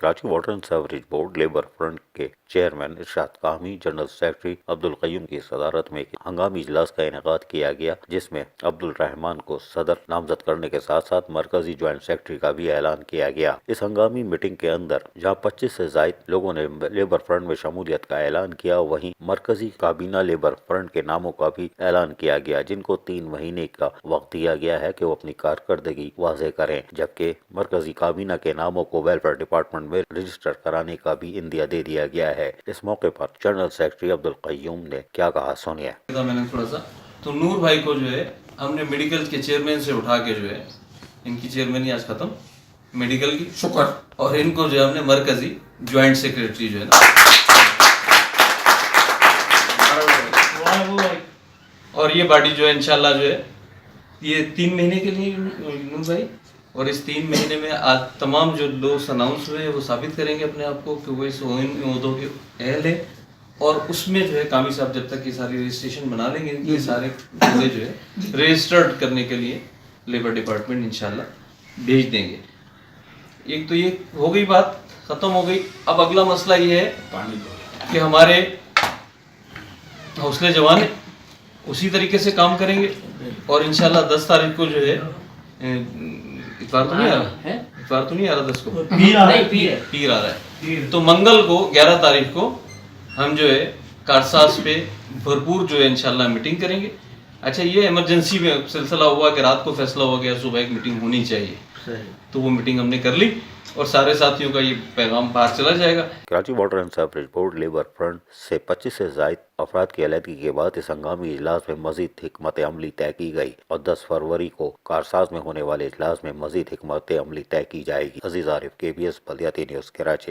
Karachi water and sewerage board labour front کے chairman ارشاد کامی general secretary Abdul Qayyum کی صدارت میں ایک ہنگامی اجلاس کا انعقاد کیا گیا، جس میں عبدالرحمان کو صدر نامزد کرنے کے ساتھ ساتھ مرکزی جوائنٹ سیکرٹری کا بھی اعلان کیا گیا۔ اس ہنگامی میٹنگ کے اندر جہاں 25 سے زائد لوگوں نے لیبر فرنٹ میں شمولیت کا اعلان کیا، وہیں مرکزی کابینہ لیبر فرنٹ کے ناموں کا بھی اعلان کیا گیا، جن کو 3 مہینے کا وقت دیا گیا ہے کہ وہ اپنی کارکردگی واضح کریں، جبکہ مرکزی کابینہ کے ناموں کو ویلفیئر ڈپارٹمنٹ میں رجسٹر کرانے کا بھی عندیہ دے دیا گیا ہے۔ اس موقع پر جنرل سیکرٹری عبدالقیوم نے کیا کہا، سنیے۔ میں نے تھوڑا سا تو نور بھائی کو جو ہے ہم نے میڈیکل کے چیئرمین سے اٹھا کے جو ہے ان کی چیئرمینی آج ختم میڈیکل کی، شکر، اور ان کو جو ہے ہم نے مرکزی جوائنٹ سیکرٹری جو ہے نا، اور یہ باڈی جو ہے انشاءاللہ جو ہے یہ 3 مہینے کے لیے نور بھائی، اور اس 3 مہینے میں آج تمام جو لوگ اناؤنس ہوئے وہ ثابت کریں گے اپنے آپ کو کہ وہ اس عہدوں کے اہل ہیں، اور اس میں جو ہے کامی صاحب جب تک یہ ساری رجسٹریشن بنا لیں گے یہ سارے عہدے جو ہے رجسٹرڈ کرنے کے لیے لیبر ڈپارٹمنٹ انشاءاللہ بھیج دیں گے۔ ایک تو یہ ہو گئی، بات ختم ہو گئی۔ اب اگلا مسئلہ یہ ہے کہ ہمارے حوصلے جوان ہیں، اسی طریقے سے کام کریں گے، اور انشاءاللہ 10 تاریخ کو جو ہے اتوار تو نہیں آ رہا 10 کو پیر آ رہا ہے، تو منگل کو 11 تاریخ کو ہم جو ہے کارساز پہ بھرپور جو ہے انشاءاللہ میٹنگ کریں گے۔ اچھا، یہ ایمرجنسی میں سلسلہ ہوا کہ رات کو فیصلہ ہو گیا صبح ایک میٹنگ ہونی چاہیے، تو وہ میٹنگ ہم نے کر لی اور سارے ساتھیوں کا یہ پیغام باہر چلا جائے گا۔ Karachi water and sewerage board labour front سے 25 سے زائد افراد کی علیحدگی کے بعد اس ہنگامی اجلاس میں مزید حکمت عملی طے کی گئی، اور 10 فروری کو کارساز میں ہونے والے اجلاس میں مزید حکمت عملی طے کی جائے گی۔ عزیز عارف، KBS بلدیاتی نیوز، کراچی۔